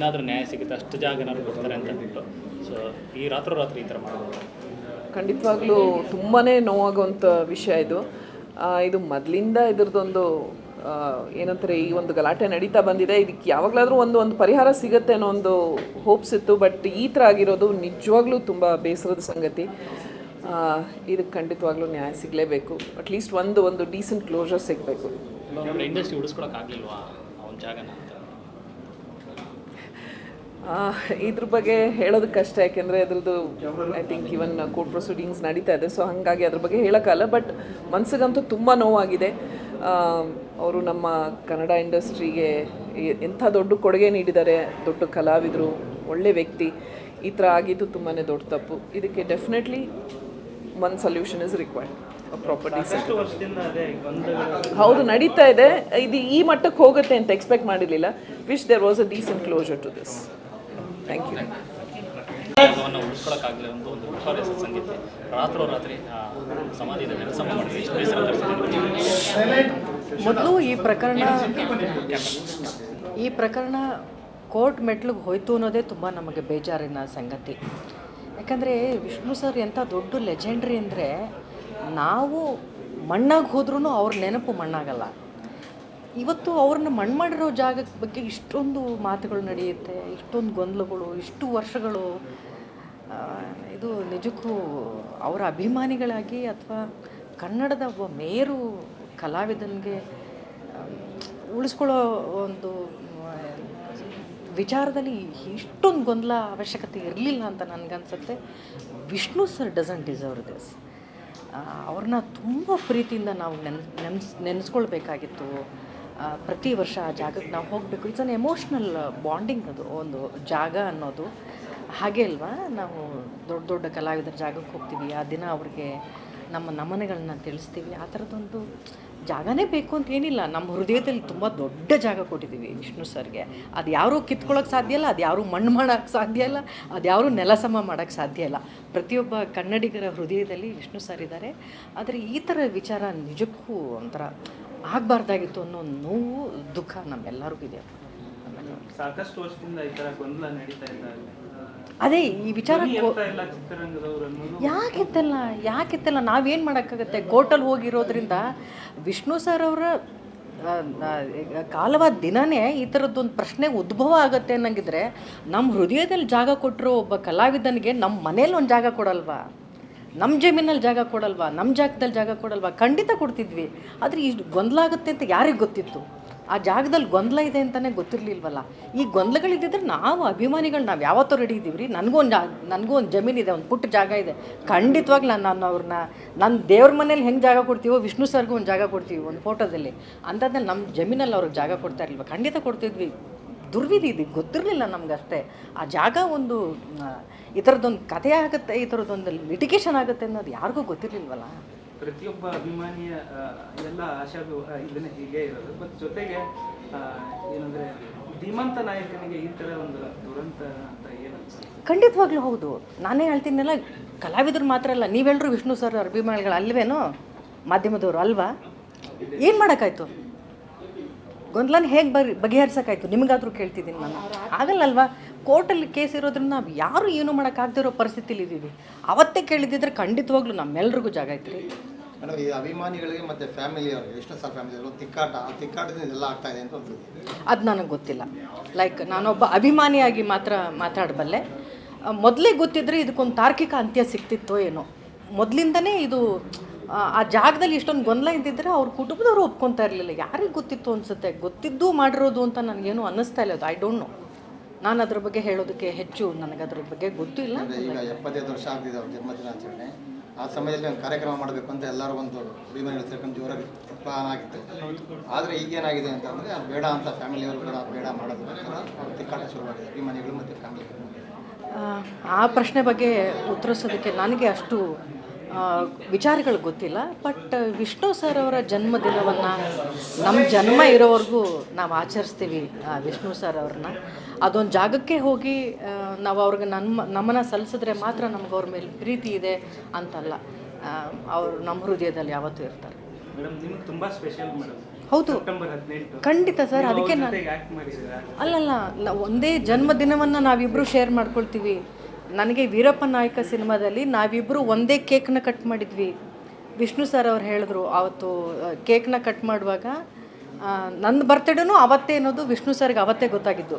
ಏನಾದರೂ ನ್ಯಾಯ ಸಿಗುತ್ತೆ ಅಷ್ಟು ಜಾಗ ಏನಾದ್ರು ಕೊಡ್ತಾರೆ ಅಂತ ಅಂದ್ಬಿಟ್ಟು ಸೊ ಈ ರಾತ್ರೋರಾತ್ರಿ ಈ ಥರ ಮಾಡೋದು ಖಂಡಿತವಾಗ್ಲೂ ತುಂಬಾ ನೋವಾಗುವಂಥ ವಿಷಯ ಇದು. ಇದು ಮೊದಲಿಂದ ಇದ್ರದ್ದೊಂದು ಏನಂತಾರೆ, ಈ ಒಂದು ಗಲಾಟೆ ನಡೀತಾ ಬಂದಿದೆ. ಇದಕ್ಕೆ ಯಾವಾಗಲಾದರೂ ಒಂದು ಪರಿಹಾರ ಸಿಗುತ್ತೆ ಅನ್ನೋ ಒಂದು ಹೋಪ್ಸ್ ಇತ್ತು. ಬಟ್ ಈ ಥರ ಆಗಿರೋದು ನಿಜವಾಗ್ಲೂ ತುಂಬ ಬೇಸರದ ಸಂಗತಿ. ಇದಕ್ಕೆ ಖಂಡಿತವಾಗ್ಲೂ ನ್ಯಾಯ ಸಿಗಲೇಬೇಕು. ಅಟ್ಲೀಸ್ಟ್ ಒಂದು ಡೀಸೆಂಟ್ ಕ್ಲೋಜರ್ ಸಿಗಬೇಕು. ಇಂಡಸ್ಟ್ರಿ ಉಳಿಸ್ಕೊಳಕ್ಕಾಗಲಿಲ್ವಾ ಅವನ ಜಾಗನ ಅಂತ? ಇದ್ರ ಬಗ್ಗೆ ಹೇಳೋದಕ್ಕೆ ಕಷ್ಟ, ಯಾಕೆಂದರೆ ಅದ್ರದ್ದು I think even court proceedings ನಡೀತಾ ಇದೆ. ಸೊ ಹಾಗಾಗಿ ಅದ್ರ ಬಗ್ಗೆ ಹೇಳೋಕ್ಕಲ್ಲ. ಬಟ್ ಮನಸ್ಸಿಗಂತೂ ತುಂಬ ನೋವಾಗಿದೆ. ಅವರು ನಮ್ಮ ಕನ್ನಡ ಇಂಡಸ್ಟ್ರಿಗೆ ಎಂಥ ದೊಡ್ಡ ಕೊಡುಗೆ ನೀಡಿದ್ದಾರೆ. ದೊಡ್ಡ ಕಲಾವಿದರು, ಒಳ್ಳೆ ವ್ಯಕ್ತಿ. ಈ ಥರ ಆಗಿದ್ದು ತುಂಬಾ ದೊಡ್ಡ ತಪ್ಪು. ಇದಕ್ಕೆ ಡೆಫಿನೆಟ್ಲಿ ಒಂದು ಸೊಲ್ಯೂಷನ್ ಇಸ್ ರಿಕ್ವೈರ್ಡ್. ಪ್ರಾಪರ್ಟೀಸ್ ಹೌದು ನಡೀತಾ ಇದೆ. ಇದು ಈ ಮಟ್ಟಕ್ಕೆ ಹೋಗುತ್ತೆ ಅಂತ ಎಕ್ಸ್ಪೆಕ್ಟ್ ಮಾಡಿರಲಿಲ್ಲ. Wish there was a decent closure to this. Thank you. ಉಳಿಸ್ಕೊಳಕ್ಕಾಗಲಿ ಒಂದು ವಿಶ್ವಾಸ ಸಂಗೀತ ರಾತ್ರೋರಾತ್ರಿ ಸಮಾಧಿಯಿಂದ ನೆಲಸಮ ಮಾಡಿ ಮೊದಲು ಈ ಪ್ರಕರಣ ಕೋರ್ಟ್ ಮೆಟ್ಲಿಗೆ ಹೋಯ್ತು ಅನ್ನೋದೇ ತುಂಬ ನಮಗೆ ಬೇಜಾರಿನ ಸಂಗತಿ. ಯಾಕಂದರೆ ವಿಷ್ಣು ಸರ್ ಎಂಥ ದೊಡ್ಡ ಲೆಜೆಂಡ್ರಿ ಅಂದರೆ, ನಾವು ಮಣ್ಣಾಗಿ ಹೋದ್ರೂ ಅವ್ರ ನೆನಪು ಮಣ್ಣಾಗಲ್ಲ. ಇವತ್ತು ಅವ್ರನ್ನ ಮಣ್ಣು ಮಾಡಿರೋ ಜಾಗದ ಬಗ್ಗೆ ಇಷ್ಟೊಂದು ಮಾತುಗಳು ನಡೆಯುತ್ತೆ, ಇಷ್ಟೊಂದು ಗೊಂದಲಗಳು, ಇಷ್ಟು ವರ್ಷಗಳು. ಇದು ನಿಜಕ್ಕೂ ಅವರ ಅಭಿಮಾನಿಗಳಾಗಿ ಅಥವಾ ಕನ್ನಡದ ಒಬ್ಬ ಮೇರು ಕಲಾವಿದನಿಗೆ ಉಳಿಸ್ಕೊಳ್ಳೋ ಒಂದು ವಿಚಾರದಲ್ಲಿ ಇಷ್ಟೊಂದು ಗೊಂದಲ ಅವಶ್ಯಕತೆ ಇರಲಿಲ್ಲ ಅಂತ ನನಗನ್ಸುತ್ತೆ. Vishnu sir doesn't deserve this. ಅವ್ರನ್ನ ತುಂಬ ಪ್ರೀತಿಯಿಂದ ನಾವು ನೆನೆಸ್ಕೊಳ್ಬೇಕಾಗಿತ್ತು. ಪ್ರತಿ ವರ್ಷ ಆ ಜಾಗಕ್ಕೆ ನಾವು ಹೋಗಬೇಕು. It's an emotional bonding. ಅದು ಒಂದು ಜಾಗ ಅನ್ನೋದು ಹಾಗೆ ಅಲ್ವಾ. ನಾವು ದೊಡ್ಡ ದೊಡ್ಡ ಕಲಾವಿದರ ಜಾಗಕ್ಕೆ ಹೋಗ್ತೀವಿ, ಆ ದಿನ ಅವ್ರಿಗೆ ನಮ್ಮ ನಮನಗಳನ್ನ ತಿಳಿಸ್ತೀವಿ. ಆ ಥರದ್ದೊಂದು ಜಾಗನೇ ಬೇಕು ಅಂತ ಏನಿಲ್ಲ. ನಮ್ಮ ಹೃದಯದಲ್ಲಿ ತುಂಬ ದೊಡ್ಡ ಜಾಗ ಕೊಟ್ಟಿದ್ದೀವಿ ವಿಷ್ಣು ಸರ್ಗೆ. ಅದು ಯಾರೂ ಕಿತ್ಕೊಳ್ಳೋಕೆ ಸಾಧ್ಯ ಇಲ್ಲ, ಅದು ಯಾರೂ ಮಣ್ಣು ಮಾಡೋಕ್ಕೆ ಸಾಧ್ಯ ಇಲ್ಲ, ಅದು ಯಾರೂ ನೆಲಸಮ ಮಾಡೋಕ್ಕೆ ಸಾಧ್ಯ ಇಲ್ಲ. ಪ್ರತಿಯೊಬ್ಬ ಕನ್ನಡಿಗರ ಹೃದಯದಲ್ಲಿ ವಿಷ್ಣು ಸರ್ ಇದ್ದಾರೆ. ಆದರೆ ಈ ಥರ ವಿಚಾರ ನಿಜಕ್ಕೂ ಒಂಥರ ಆಗಬಾರ್ದಾಗಿತ್ತು ಅನ್ನೋ ನೋವು, ದುಃಖ ನಮ್ಮೆಲ್ಲರಿಗೂ ಇದೆ. ಸಾಕಷ್ಟು ವರ್ಷದಿಂದ ಈ ಥರ ಗೊಂದಲ ನಡೀತಾ ಇದ್ದಾರೆ. ಅದೇ ಈ ವಿಚಾರ ಯಾಕೆತ್ತಲ್ಲ ನಾವೇನು ಮಾಡೋಕ್ಕಾಗತ್ತೆ. ಕೋರ್ಟಲ್ಲಿ ಹೋಗಿರೋದ್ರಿಂದ ವಿಷ್ಣು ಸರ್ ಅವರ ಕಾಲವಾದ ದಿನವೇ ಈ ಥರದ್ದೊಂದು ಪ್ರಶ್ನೆ ಉದ್ಭವ ಆಗುತ್ತೆ ಅನ್ನಂಗಿದ್ರೆ, ನಮ್ಮ ಹೃದಯದಲ್ಲಿ ಜಾಗ ಕೊಟ್ಟಿರೋ ಒಬ್ಬ ಕಲಾವಿದನಿಗೆ ನಮ್ಮ ಮನೇಲಿ ಒಂದು ಜಾಗ ಕೊಡಲ್ವಾ, ನಮ್ಮ ಜಮೀನಲ್ಲಿ ಜಾಗ ಕೊಡಲ್ವಾ, ನಮ್ಮ ಜಾಗದಲ್ಲಿ ಜಾಗ ಕೊಡಲ್ವಾ? ಖಂಡಿತ ಕೊಡ್ತಿದ್ವಿ. ಆದರೆ ಇಷ್ಟು ಗೊಂದಲ ಆಗುತ್ತೆ ಅಂತ ಯಾರಿಗೆ ಗೊತ್ತಿತ್ತು? ಆ ಜಾಗದಲ್ಲಿ ಗೊಂದಲ ಇದೆ ಅಂತಲೇ ಗೊತ್ತಿರಲಿಲ್ವಲ್ಲ. ಈ ಗೊಂದಲಗಳಿದ್ದಿದ್ರೆ ನಾವು ಅಭಿಮಾನಿಗಳು ನಾವು ಯಾವತ್ತೂ ರೆಡಿ ಇದ್ದೀವಿ ರೀ. ನನಗೂ ಒಂದು ಜಮೀನಿದೆ, ಒಂದು ಪುಟ್ಟ ಜಾಗ ಇದೆ. ಖಂಡಿತವಾಗ್ಲೂ ನಾನು ಅವ್ರನ್ನ ನನ್ನ ದೇವ್ರ ಮನೇಲಿ ಹೆಂಗೆ ಜಾಗ ಕೊಡ್ತೀವೋ ವಿಷ್ಣು ಸರ್ಗೂ ಒಂದು ಜಾಗ ಕೊಡ್ತೀವಿ ಒಂದು ಫೋಟೋದಲ್ಲಿ. ಅಂಥದ್ದಲ್ಲಿ ನಮ್ಮ ಜಮೀನಲ್ಲಿ ಅವ್ರಿಗೆ ಜಾಗ ಕೊಡ್ತಾ ಇರಲಿಲ್ವ? ಖಂಡಿತ ಕೊಡ್ತಿದ್ವಿ. ದುರ್ವಿಧಿ ಇದು ಗೊತ್ತಿರಲಿಲ್ಲ ನಮಗಷ್ಟೇ. ಆ ಜಾಗ ಒಂದು ಈ ಥರದ್ದೊಂದು ಕಥೆ ಆಗುತ್ತೆ, ಈ ಥರದ್ದೊಂದು ಲಿಟಿಗೇಷನ್ ಆಗುತ್ತೆ ಅನ್ನೋದು ಯಾರಿಗೂ ಗೊತ್ತಿರಲಿಲ್ವಲ್ಲ. ಪ್ರತಿಯೊಬ್ಬ ಅಭಿಮಾನಿಯ ಎಲ್ಲ ಆಶಾ ಇದನ್ನೇ ಹೀಗೆ ಇರೋದು. ಬಟ್ ಜೊತೆಗೆ ಏನಂದರೆ ಧೀಮಂತ ನಾಯಕನಿಗೆ ಈ ಥರ ಒಂದು ದುರಂತ ಅಂತ ಏನು ಖಂಡಿತವಾಗ್ಲೂ ಹೌದು. ನಾನೇ ಹೇಳ್ತೀನಲ್ಲ, ಕಲಾವಿದರು ಮಾತ್ರ ಅಲ್ಲ, ನೀವೆಲ್ಲರೂ ವಿಷ್ಣು ಸರ್ ಅಭಿಮಾನಿಗಳು ಅಲ್ವೇನೋ, ಮಾಧ್ಯಮದವರು ಅಲ್ವಾ? ಏನು ಮಾಡೋಕ್ಕಾಯ್ತು? ಗೊಂದಲನ ಹೇಗೆ ಬಗೆಹರಿಸೋಕ್ಕಾಯ್ತು? ನಿಮಗಾದರೂ ಕೇಳ್ತಿದ್ದೀನಿ ನಾನು. ಆಗಲ್ಲಲ್ವಾ? ಕೋರ್ಟಲ್ಲಿ ಕೇಸ್ ಇರೋದ್ರಿಂದ ನಾವು ಯಾರೂ ಏನೂ ಮಾಡೋಕ್ಕಾಗದಿರೋ ಪರಿಸ್ಥಿತಿಲಿ ಇದ್ದೀವಿ. ಅವತ್ತೇ ಕೇಳಿದ್ದಿದ್ರೆ ಖಂಡಿತವಾಗ್ಲೂ ನಮ್ಮೆಲ್ರಿಗೂ ಜಾಗ ಐತೆ ರೀ. ಮೇಡಮ್, ಈ ಅಭಿಮಾನಿಗಳಿಗೆ ಮತ್ತು ಫ್ಯಾಮಿಲಿಯವ್ರಿಗೆ ಎಷ್ಟು ಸಲ ಫ್ಯಾಮಿಲಿಯವರು ತಿಕ್ಕಾಟದಿಂದ ಇದೆಲ್ಲ ಆಗ್ತಾ ಇದೆ ಅಂತ ಅದು ನನಗೆ ಗೊತ್ತಿಲ್ಲ. ಲೈಕ್ ನಾನೊಬ್ಬ ಅಭಿಮಾನಿಯಾಗಿ ಮಾತ್ರ ಮಾತಾಡಬಲ್ಲೆ. ಮೊದಲೇ ಗೊತ್ತಿದ್ದರೆ ಇದಕ್ಕೊಂದು ತಾರ್ಕಿಕ ಅಂತ್ಯ ಸಿಕ್ತಿತ್ತೋ ಏನೋ. ಮೊದಲಿಂದನೇ ಇದು ಆ ಜಾಗದಲ್ಲಿ ಇಷ್ಟೊಂದು ಗೊಂದಲ ಇದ್ದಿದ್ದರೆ ಅವ್ರ ಕುಟುಂಬದವರು ಒಪ್ಕೊತಾ ಇರಲಿಲ್ಲ. ಯಾರಿಗೆ ಗೊತ್ತಿತ್ತು ಅನಿಸುತ್ತೆ. ಗೊತ್ತಿದ್ದು ಮಾಡಿರೋದು ಅಂತ ನನಗೇನು ಅನ್ನಿಸ್ತಾ ಇಲ್ಲ. ಅದು ಐ ಡೋಂಟ್ ನೋ. ನಾನು ಅದ್ರ ಬಗ್ಗೆ ಹೇಳೋದಕ್ಕೆ ಹೆಚ್ಚು ನನಗದ್ರ ಬಗ್ಗೆ ಗೊತ್ತಿಲ್ಲ. ಈಗ 75 ವರ್ಷ ಆಗ್ತಿದೆ ಅವ್ರ ಜನ್ಮದಿನಾಚರಣೆ. ಆ ಸಮಯದಲ್ಲಿ ಒಂದು ಕಾರ್ಯಕ್ರಮ ಮಾಡಬೇಕು ಅಂತ ಎಲ್ಲರೂ ಒಂದು ಅಭಿಮಾನಿಗಳು ಸೇರ್ಕೊಂಡು ಜೋರಾಗಿ ಪ್ಲಾನ್ ಆಗಿತ್ತು. ಆದರೆ ಈಗೇನಾಗಿದೆ ಅಂತಂದರೆ ಅದು ಬೇಡ ಅಂತ ಫ್ಯಾಮಿಲಿಯವರು ಕೂಡ ಬೇಡ ಮಾಡೋದಕ್ಕೋಸ್ಕರ ಅವ್ರು ತಿಕ್ಕಾಟ ಶುರುವಾಗಿದೆ ಅಭಿಮಾನಿಗಳು ಮತ್ತು ಫ್ಯಾಮಿಲಿಗಳು. ಆ ಪ್ರಶ್ನೆ ಬಗ್ಗೆ ಉತ್ತರಿಸೋದಕ್ಕೆ ನನಗೆ ಅಷ್ಟು ವಿಚಾರಗಳು ಗೊತ್ತಿಲ್ಲ. ಬಟ್ ವಿಷ್ಣು ಸರ್ ಅವರ ಜನ್ಮದಿನವನ್ನು ನಮ್ಮ ಜನ್ಮ ಇರೋವರೆಗೂ ನಾವು ಆಚರಿಸ್ತೀವಿ. ವಿಷ್ಣು ಸರ್ ಅವ್ರನ್ನ ಅದೊಂದು ಜಾಗಕ್ಕೆ ಹೋಗಿ ನಾವು ಅವ್ರಿಗೆ ನಮ್ಮನ್ನು ಸಲ್ಲಿಸಿದ್ರೆ ಮಾತ್ರ ನಮ್ಗೆ ಅವ್ರ ಮೇಲೆ ಪ್ರೀತಿ ಇದೆ ಅಂತಲ್ಲ. ಅವರು ನಮ್ಮ ಹೃದಯದಲ್ಲಿ ಯಾವತ್ತೂ ಇರ್ತಾರೆ. ಮೇಡಮ್, ನಿಮ್ಗೆ ತುಂಬ ಸ್ಪೆಷಲ್ ಮೇಡಮ್. ಹೌದು ಸೆಪ್ಟೆಂಬರ್ 18 ಖಂಡಿತ ಸರ್, ಅದಕ್ಕೆ ನಾನು ಆಕ್ಟ್ ಮಾಡಿದ್ದೀರಾ? ಅಲ್ಲಲ್ಲ, ಒಂದೇ ಜನ್ಮದಿನವನ್ನು ನಾವಿಬ್ಬರು ಶೇರ್ ಮಾಡ್ಕೊಳ್ತೀವಿ. ನನಗೆ ವೀರಪ್ಪ ನಾಯಕ ಸಿನಿಮಾದಲ್ಲಿ ನಾವಿಬ್ಬರು ಒಂದೇ ಕೇಕ್ನ ಕಟ್ ಮಾಡಿದ್ವಿ. ವಿಷ್ಣು ಸರ್ ಅವ್ರು ಹೇಳಿದ್ರು ಅವತ್ತು ಕೇಕ್ನ ಕಟ್ ಮಾಡುವಾಗ ನನ್ನ ಬರ್ತ್ಡೇನೂ ಅವತ್ತೇ ಅನ್ನೋದು ವಿಷ್ಣು ಸರ್ಗೆ ಅವತ್ತೇ ಗೊತ್ತಾಗಿದ್ದು.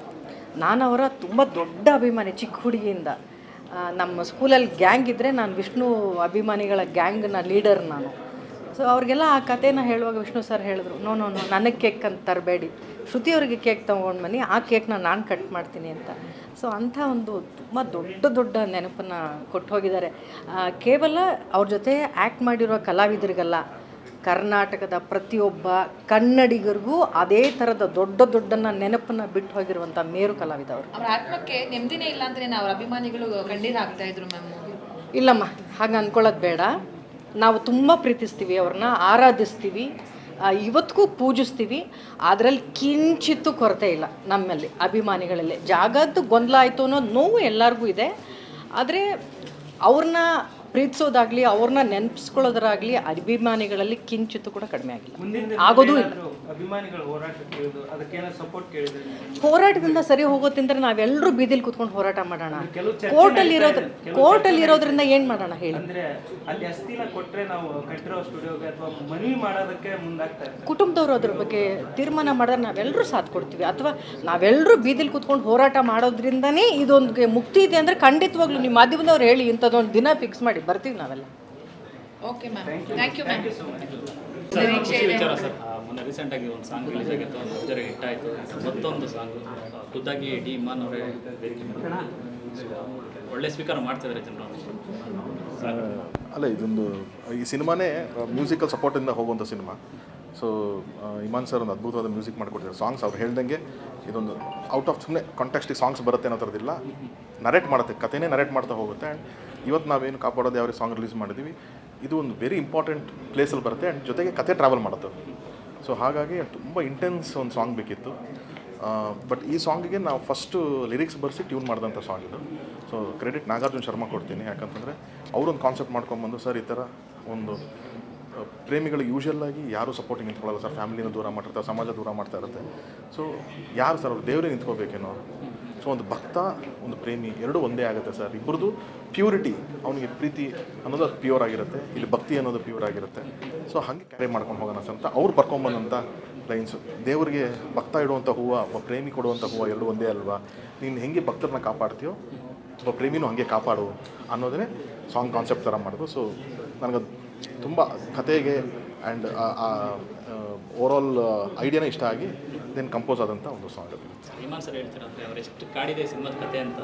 ನಾನು ಅವರ ತುಂಬ ದೊಡ್ಡ ಅಭಿಮಾನಿ ಚಿಕ್ಕ ಹುಡುಗಿಯಿಂದ. ನಮ್ಮ ಸ್ಕೂಲಲ್ಲಿ ಗ್ಯಾಂಗ್ ಇದ್ದರೆ ನಾನು ವಿಷ್ಣು ಅಭಿಮಾನಿಗಳ ಗ್ಯಾಂಗ್ನ ಲೀಡರ್ ನಾನು. ಸೊ ಅವ್ರಿಗೆಲ್ಲ ಆ ಕಥೆನ ಹೇಳುವಾಗ ವಿಷ್ಣು ಸರ್ ಹೇಳಿದ್ರು, ನೋ ನನಗೆ ಕೇಕ್ ಅಂತ ತರಬೇಡಿ, ಶ್ರುತಿಯವ್ರಿಗೆ ಕೇಕ್ ತೊಗೊಂಡು ಬನ್ನಿ, ಆ ಕೇಕ್ನ ನಾನು ಕಟ್ ಮಾಡ್ತೀನಿ ಅಂತ. ಸೊ ಅಂಥ ಒಂದು ತುಂಬ ದೊಡ್ಡ ನೆನಪನ್ನು ಕೊಟ್ಟು ಹೋಗಿದ್ದಾರೆ. ಕೇವಲ ಅವ್ರ ಜೊತೆ ಆ್ಯಕ್ಟ್ ಮಾಡಿರೋ ಕಲಾವಿದರಿಗಲ್ಲ, ಕರ್ನಾಟಕದ ಪ್ರತಿಯೊಬ್ಬ ಕನ್ನಡಿಗರಿಗೂ ಅದೇ ಥರದ ದೊಡ್ಡನ್ನ ನೆನಪನ್ನು ಬಿಟ್ಟು ಹೋಗಿರುವಂಥ ಮೇರು ಕಲಾವಿದ ಅವರು. ಅವ್ರ ಆತ್ಮಕ್ಕೆ ನೆಮ್ಮದಿನೇ ಇಲ್ಲ ಅಂತಲೇ ಅವ್ರ ಅಭಿಮಾನಿಗಳು ಕಣ್ಣೀರು ಹಾಕ್ತಾ ಇದ್ರು ಮ್ಯಾಮ್. ಇಲ್ಲಮ್ಮ, ಹಾಗೆ ಅಂದ್ಕೊಳ್ಳೋದು ಬೇಡ. ನಾವು ತುಂಬ ಪ್ರೀತಿಸ್ತೀವಿ, ಅವ್ರನ್ನ ಆರಾಧಿಸ್ತೀವಿ, ಇವತ್ತಿಗೂ ಪೂಜಿಸ್ತೀವಿ. ಅದರಲ್ಲಿ ಕಿಂಚಿತ್ತೂ ಕೊರತೆ ಇಲ್ಲ ನಮ್ಮಲ್ಲಿ ಅಭಿಮಾನಿಗಳಲ್ಲಿ. ಜಾಗದ್ದು ಗೊಂದಲ ಆಯಿತು ಅನ್ನೋದು ನೋವು ಎಲ್ಲರಿಗೂ ಇದೆ. ಆದರೆ ಅವ್ರನ್ನ ಪ್ರೀತಿಸೋದಾಗಲಿ ಅವ್ರನ್ನ ನೆನಪಿಸ್ಕೊಳ್ಳೋದಾಗಲಿ ಅಭಿಮಾನಿಗಳಲ್ಲಿ ಕಿಂಚಿತ್ತೂ ಕೂಡ ಕಡಿಮೆ ಆಗಿಲ್ಲ, ಆಗೋದು ಇಲ್ಲ. ಅಭಿಮಾನಿಗಳು ಹೋರಾಟ ಕೇಳಿದ್ರು, ಅದಕ್ಕೇನೋ ಸಪೋರ್ಟ್ ಕೇಳಿದ್ರು? ಹೋರಾಟದಿಂದ ಸರಿ ಹೋಗೋತಿಂದ್ರೆ ನಾವೆಲ್ಲರೂ ಬೀದಿಲಿ ಕೂತ್ಕೊಂಡು ಹೋರಾಟ ಮಾಡೋಣ. ಕೋರ್ಟಲ್ಲಿ ಇರೋದ್ರಿಂದ ಏನು ಮಾಡೋಣ ಹೇಳಿ? ಅಂದ್ರೆ ಅಲ್ಲಿ ಅಸ್ತಿನ ಕೊಟ್ರೆ ನಾವು ಕಟ್ಟಿರೋ ಸ್ಟುಡಿಯೋಗೆ ಅಥವಾ ಮನವಿ ಮಾಡೋದಕ್ಕೆ ಮುಂದಾಗ್ತಾ ಇರ್ತಾರೆ. ಕುಟುಂಬದವರು ಅದ್ರ ಬಗ್ಗೆ ತೀರ್ಮಾನ ಮಾಡಿದ್ರೆ ನಾವೆಲ್ಲರೂ ಸಾಥ್ ಕೊಡ್ತೀವಿ. ಅಥವಾ ನಾವೆಲ್ಲರೂ ಬೀದಿಲಿ ಕೂತ್ಕೊಂಡು ಹೋರಾಟ ಮಾಡೋದ್ರಿಂದನೇ ಇದೊಂದು ಮುಕ್ತಿ ಇದೆ ಅಂದರೆ ಖಂಡಿತವಾಗ್ಲೂ ನಿಮ್ಮ ಮಾಧ್ಯಮದವ್ರು ಹೇಳಿ, ಇಂಥದ್ದೊಂದು ದಿನ ಫಿಕ್ಸ್ ಮಾಡಿ ಬರ್ತೀವಿ ನಾವೆಲ್ಲ. Okay ma'am, thank you ma'am. ಖುಷಿ ವಿಚಾರ ಸರ್. ಮೊನ್ನೆ ರೀಸೆಂಟಾಗಿ ಒಂದು ಸಾಂಗ್ ರಿಲೀಸ್ ಆಗಿತ್ತು, ಒಂದು ಭರ್ಜರಿ ಹಿಟ್ ಆಯಿತು. ಮತ್ತೊಂದು ಸಾಂಗು ಖುದ್ದಾಗಿ ಡಿ ಇಮಾನ್ ಅವರೇ ವೇದಿಕೆ ಒಳ್ಳೆ ಸ್ವೀಕಾರ ಮಾಡ್ತಿದ್ದಾರೆ ಜನರು. ಅಲ್ಲ, ಇದೊಂದು ಈ ಸಿನಿಮಾನೇ ಮ್ಯೂಸಿಕಲ್ ಸಪೋರ್ಟಿಂದ ಹೋಗುವಂಥ ಸಿನಿಮಾ. ಸೊ ಇಮಾನ್ ಸರ್ ಒಂದು ಅದ್ಭುತವಾದ ಮ್ಯೂಸಿಕ್ ಮಾಡಿಕೊಡ್ತಾರೆ. ಸಾಂಗ್ಸ್ ಅವ್ರು ಹೇಳ್ದಂಗೆ ಇದೊಂದು ಔಟ್ ಆಫ್ ಸುಮ್ಮನೆ ಕಾಂಟೆಕ್ಸ್ಟಿಗೆ ಸಾಂಗ್ಸ್ ಬರುತ್ತೆ ಅನ್ನೋ ಥರದಿಲ್ಲ, ನರೇಟ್ ಮಾಡುತ್ತೆ, ಕಥೆನೇ ನರೇಟ್ ಮಾಡ್ತಾ ಹೋಗುತ್ತೆ. ಆ್ಯಂಡ್ ಇವತ್ತು ನಾವೇನು ಕಾಪಾಡೋದು ಯಾವ ಸಾಂಗ್ ರಿಲೀಸ್ ಮಾಡಿದ್ದೀವಿ, ಇದು ಒಂದು ವೆರಿ ಇಂಪಾರ್ಟೆಂಟ್ ಪ್ಲೇಸಲ್ಲಿ ಬರುತ್ತೆ. ಆ್ಯಂಡ್ ಜೊತೆಗೆ ಕತೆ ಟ್ರಾವೆಲ್ ಮಾಡುತ್ತೆ. ಸೊ ಹಾಗಾಗಿ ತುಂಬ ಇಂಟೆನ್ಸ್ ಒಂದು ಸಾಂಗ್ ಬೇಕಿತ್ತು. ಬಟ್ ಈ ಸಾಂಗಿಗೆ ನಾವು ಫಸ್ಟು ಲಿರಿಕ್ಸ್ ಬರೆಸಿ ಟ್ಯೂನ್ ಮಾಡಿದಂಥ ಸಾಂಗ್ ಇದು. ಸೊ ಕ್ರೆಡಿಟ್ ನಾಗಾರ್ಜುನ ಶರ್ಮಾ ಕೊಡ್ತೀನಿ. ಯಾಕಂತಂದರೆ ಅವರೊಂದು ಕಾನ್ಸೆಪ್ಟ್ ಮಾಡ್ಕೊಂಬಂದು, ಸರ್ ಈ ಥರ ಒಂದು ಪ್ರೇಮಿಗಳು ಯೂಶಲ್ಲಾಗಿ ಯಾರೂ ಸಪೋರ್ಟಿಂಗ್ ನಿಂತ್ಕೊಳ್ಳಲ್ಲ ಸರ್, ಫ್ಯಾಮಿಲಿನ ದೂರ ಮಾಡಿರ್ತಾರೆ, ಸಮಾಜ ದೂರ ಮಾಡ್ತಾ ಇರುತ್ತೆ. ಸೊ ಯಾರು ಸರ್ ಅವ್ರು ದೇವರೇ ನಿಂತ್ಕೋಬೇಕೇನೋ. ಸೊ ಒಂದು ಭಕ್ತ ಒಂದು ಪ್ರೇಮಿ ಎರಡೂ ಒಂದೇ ಆಗುತ್ತೆ ಸರ್. ಇಬ್ಬರದು ಪ್ಯೂರಿಟಿ, ಅವನಿಗೆ ಪ್ರೀತಿ ಅನ್ನೋದು ಅದು ಪ್ಯೂರ್ ಆಗಿರುತ್ತೆ, ಇಲ್ಲಿ ಭಕ್ತಿ ಅನ್ನೋದು ಪ್ಯೂರ್ ಆಗಿರುತ್ತೆ. ಸೊ ಹಾಗೆ ಕ್ಯಾರಿ ಮಾಡ್ಕೊಂಡು ಹೋಗೋಣ ಅಂತ ಅವ್ರು ಬರ್ಕೊಂಬಂದಂಥ ಲೈನ್ಸು. ದೇವರಿಗೆ ಭಕ್ತ ಇಡುವಂಥ ಹೂವು, ಒಬ್ಬ ಪ್ರೇಮಿ ಕೊಡುವಂಥ ಹೂವು ಎರಡೂ ಒಂದೇ ಅಲ್ವಾ, ನೀನು ಹೆಂಗೆ ಭಕ್ತರನ್ನ ಕಾಪಾಡ್ತೀಯೋ ಒಬ್ಬ ಪ್ರೇಮಿನೂ ಹಾಗೆ ಕಾಪಾಡು ಅನ್ನೋದೇ ಸಾಂಗ್ ಕಾನ್ಸೆಪ್ಟ್ ಥರ ಮಾಡೋದು. ಸೊ ನನಗದು ತುಂಬ ಕತೆಗೆ ಆ್ಯಂಡ್ ಓವರಾಲ್ ಐಡಿಯಾನೇ ಇಷ್ಟ ಆಗಿ ದೆನ್ ಕಂಪೋಸ್ ಆದಂಥ ಒಂದು ಸಾಂಗ್ ಅದು. ಇಮಾನ್ ಸರ್ ಹೇಳ್ತಿರಂತೆ ಅವ್ರು ಎಷ್ಟು ಕಾಡಿದೆ ಸಿನಿಮಾದ ಕತೆ ಅಂತ.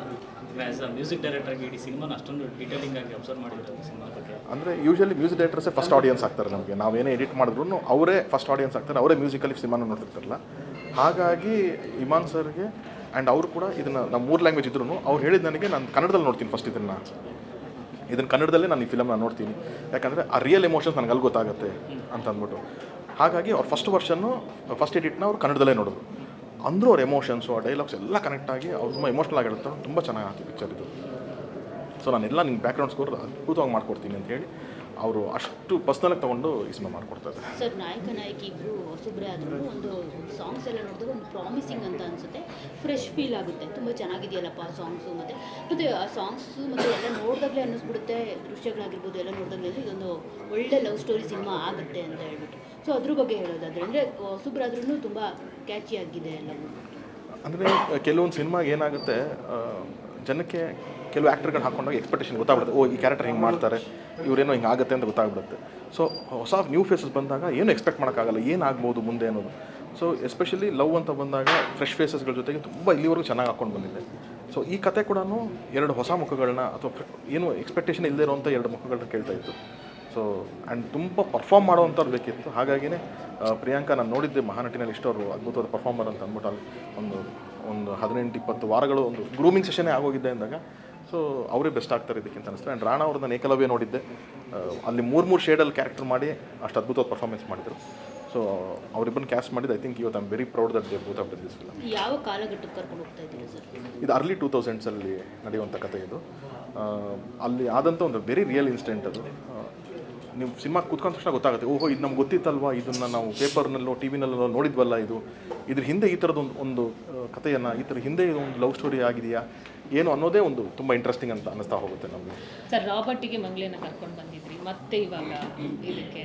ಆ್ಯಸ್ ಅ ಮ್ಯೂಸಿಕ್ ಡೈರೆಕ್ಟರ್ಗೆ ಇಡೀ ಸಿನಿಮಾನ ಅಷ್ಟೊಂದು ಡೀಟೇಲಿಂಗ್ ಆಗಿ ಅಬ್ಸರ್ವ್ ಮಾಡಿದ್ರು ಸಿನಿಮಾ ಬಗ್ಗೆ. ಅಂದರೆ ಯೂಶಲಿ ಮ್ಯೂಸಿಕ್ ಡೈರೆಕ್ಟರ್ಸೇ ಫಸ್ಟ್ ಆಡಿಯನ್ಸ್ ಆಗ್ತಾರೆ ನಮಗೆ. ನಾವೇನೇ ಎಡಿಟ್ ಮಾಡಿದ್ರು ಅವರೇ ಫಸ್ಟ್ ಆಡಿಯನ್ಸ್ ಆಗ್ತಾರೆ, ಅವರೇ ಮ್ಯೂಸಿಕಲ್ಲಿ ಸಿನಿಮಾನ ನೋಡ್ತಿರ್ತಾರಲ್ಲ. ಹಾಗಾಗಿ ಇಮಾನ್ ಸರ್ಗೆ ಆ್ಯಂಡ್ ಅವರು ಕೂಡ ಇದನ್ನು ನಮ್ಮ 3 ಲ್ಯಾಂಗ್ವೇಜ್ ಇದ್ರೂ ಅವ್ರು ಹೇಳಿದ ನನಗೆ ನಾನು ಕನ್ನಡದಲ್ಲಿ ನೋಡ್ತೀನಿ ಫಸ್ಟ್. ಇದನ್ನು ಕನ್ನಡದಲ್ಲೇ ನಾನು ಈ ಫಿಲಮ್ನ ನೋಡ್ತೀನಿ, ಯಾಕಂದರೆ ಆ ರಿಯಲ್ ಎಮೋಷನ್ಸ್ ನನಗೆ ಅಲ್ಲಿ ಗೊತ್ತಾಗುತ್ತೆ ಅಂತ ಅಂದ್ಬಿಟ್ಟು. ಹಾಗಾಗಿ ಅವ್ರು ಫಸ್ಟ್ ಎಡಿಟ್ನ ಅವ್ರು ಕನ್ನಡದಲ್ಲೇ ನೋಡೋದು. ಅಂದರೂ ಅವ್ರ ಎಮೋಷನ್ಸು, ಆ ಡೈಲಾಗ್ಸ್ ಎಲ್ಲ ಕನೆಕ್ಟಾಗಿ ಅವ್ರು ತುಂಬ ಎಮೋಷ್ನಲ್ ಆಗಿರುತ್ತೆ. ತುಂಬ ಚೆನ್ನಾಗಿ ಆಗ್ತಿದೆ ಪಿಕ್ಚರ್ ಇದು. ಸೊ ನಾನೆಲ್ಲ ನಿಮ್ಮ ಬ್ಯಾಕ್ಗ್ರೌಂಡ್ ಸ್ಕೋರ್ ಅದ್ಭುತವಾಗಿ ಮಾಡ್ಕೊಡ್ತೀನಿ ಅಂತ ಹೇಳಿ ಅವರು ಅಷ್ಟು ಪರ್ಸ್ನಲಾಗಿ ತೊಗೊಂಡು ಈ ಸಿನಿಮಾ ಮಾಡ್ಕೊಡ್ತಾರೆ. ಸರ್, ನಾಯಕ ನಾಯಕಿ ಇಬ್ಬರು ಹೊಸಬ್ರೆ ಆದ್ರೂ ಒಂದು ಸಾಂಗ್ಸ್ ಎಲ್ಲ ನೋಡಿದಾಗ ಒಂದು ಪ್ರಾಮಿಸಿಂಗ್ ಅಂತ ಅನಿಸುತ್ತೆ, ಫ್ರೆಶ್ ಫೀಲ್ ಆಗುತ್ತೆ. ತುಂಬ ಚೆನ್ನಾಗಿದೆಯಲ್ಲಪ್ಪ ಸಾಂಗ್ಸು, ಮತ್ತು ಆ ಸಾಂಗ್ಸು ಮತ್ತು ಎಲ್ಲ ನೋಡಿದಾಗಲೇ ಅನ್ನಿಸ್ಬಿಡುತ್ತೆ, ದೃಶ್ಯಗಳಾಗಿರ್ಬೋದು ಎಲ್ಲ ನೋಡಿದಾಗಲೇ ಇದೊಂದು ಒಳ್ಳೆ ಲವ್ ಸ್ಟೋರಿ ಸಿನಿಮಾ ಆಗುತ್ತೆ ಅಂತ ಹೇಳ್ಬಿಟ್ಟು. ಸೊ ಅದ್ರ ಬಗ್ಗೆ ಹೇಳೋದಾದ್ರೆ, ಅಂದರೆ ಹೊಸಬ್ರಾದ್ರೂ ತುಂಬ ಕ್ಯಾಚಿ ಆಗಿದೆ ಎಲ್ಲವೂ. ಅಂದರೆ ಕೆಲವೊಂದು ಸಿನಿಮಾಗೆ ಏನಾಗುತ್ತೆ, ಜನಕ್ಕೆ ಕೆಲವು ಆ್ಯಕ್ಟರ್ಗಳು ಹಾಕೊಂಡಾಗ ಎಕ್ಸ್ಪೆಕ್ಟೇಷನ್ ಗೊತ್ತಾಗ್ಬಿಡುತ್ತೆ, ಓ ಈ ಕ್ಯಾರೆಕ್ಟರ್ ಹಿಂಗೆ ಮಾಡ್ತಾರೆ, ಇವರೇನೋ ಹಿಂಗೆ ಆಗುತ್ತೆ ಅಂತ ಗೊತ್ತಾಗ್ಬಿಡುತ್ತೆ. ಸೊ ಹೊಸ ನ್ಯೂ ಫೇಸಸ್ ಬಂದಾಗ ಏನು ಎಕ್ಸ್ಪೆಕ್ಟ್ ಮಾಡೋಕ್ಕಾಗಲ್ಲ, ಏನಾಗ್ಬೋದು ಮುಂದೆ ಅನ್ನೋದು. ಸೊ ಎಸ್ಪೆಷಲಿ ಲವ್ ಅಂತ ಬಂದಾಗ ಫ್ರೆಶ್ ಫೇಸಸ್ಗಳ ಜೊತೆಗೆ ತುಂಬ ಇಲ್ಲಿವರೆಗೂ ಚೆನ್ನಾಗಿ ಹಾಕ್ಕೊಂಡು ಬಂದಿದೆ. ಸೊ ಈ ಕತೆ ಕೂಡ 2 ಹೊಸ ಮುಖಗಳನ್ನ ಅಥವಾ ಏನು ಎಕ್ಸ್ಪೆಕ್ಟೇಷನ್ ಇಲ್ಲದೇ ಇರೋವಂಥ 2 ಮುಖಗಳನ್ನ ಕೇಳ್ತಾ ಇತ್ತು. ಸೊ ಆ್ಯಂಡ್ ತುಂಬ ಪರ್ಫಾರ್ಮ್ ಮಾಡೋವಂಥವ್ರು ಬೇಕಿತ್ತು. ಹಾಗಾಗಿನೇ ಪ್ರಿಯಾಂಕಾ ನಾನು ನೋಡಿದ್ದೆ ಮಹಾನಟಿನಲ್ಲಿ ಇಷ್ಟವರು ಅದ್ಭುತವಾದ ಪರ್ಫಾರ್ಮರ್ ಅಂತ ಅಂದ್ಬಿಟ್ಟು ಅಲ್ಲಿ ಒಂದು 18-20 ವಾರಗಳು ಒಂದು ಗ್ರೂಮಿಂಗ್ ಸೆಷನ್ನೇ ಆಗೋಗಿದ್ದೆ ಅಂದಾಗ ಸೊ ಅವರೇ ಬೆಸ್ಟ್ ಆಗ್ತಾರೆ ಇದಕ್ಕಿಂತ ಅನಿಸ್ತು. ಆ್ಯಂಡ್ ರಾಣಾ ಅವ್ರದ್ದು ನಾನು ಏಕಲವ್ಯ ನೋಡಿದ್ದೆ, ಅಲ್ಲಿ 3 ಶೇಡಲ್ಲಿ ಕ್ಯಾರೆಕ್ಟರ್ ಮಾಡಿ ಅಷ್ಟು ಅದ್ಭುತವಾದ ಪರ್ಫಾರ್ಮೆನ್ಸ್ ಮಾಡಿದರು. ಸೊ ಅವರಿಬ್ಬರನ್ನ ಕ್ಯಾಸ್ಟ್ ಮಾಡಿದ್ದು ಐ ಥಿಂಕ್ ಇವತ್ತು I am very proud that they both of this film. ಯಾವ ಕಾಲಘಟ್ಟಕ್ಕೆ ಕರ್ಕೊಂಡು ಹೋಗ್ತಾ ಇದ್ದೀರಾ ಸರ್? ಇದು ಅರ್ಲಿ 2000s ನಡೆಯುವಂಥ ಕತೆ ಇದು. ಅಲ್ಲಿ ಆದಂಥ ಒಂದು ವೆರಿ ರಿಯಲ್ ಇನ್ಸಿಡೆಂಟ್ ಅದು. ನೀವು ಸಿನಿಮಾ ಕೂತ್ಕೊಂಡ ತಕ್ಷಣ ಗೊತ್ತಾಗುತ್ತೆ, ಓಹೋ ಇದು ನಮ್ಗೆ ಗೊತ್ತಿತ್ತಲ್ವಾ, ಇದನ್ನು ನಾವು ಪೇಪರ್ನಲ್ಲೋ ಟಿ ವಿನಲ್ಲೋ ನೋಡಿದ್ವಲ್ಲ, ಇದ್ರ ಹಿಂದೆ ಈ ಥರದ್ದು ಒಂದು ಕಥೆಯನ್ನು, ಈ ಥರ ಹಿಂದೆ ಒಂದು ಲವ್ ಸ್ಟೋರಿ ಆಗಿದೆಯಾ ಏನು ಅನ್ನೋದೇ ಒಂದು ತುಂಬ ಇಂಟ್ರೆಸ್ಟಿಂಗ್ ಅಂತ ಅನ್ನಿಸ್ತಾ ಹೋಗುತ್ತೆ ನಮಗೆ. ಸರ್ ರಾಬರ್ಟಿಗೆ ಮಂಗಳೇನ ಕರ್ಕೊಂಡು ಬಂದಿದ್ರಿ, ಮತ್ತೆ ಇವಾಗ ಇದಕ್ಕೆ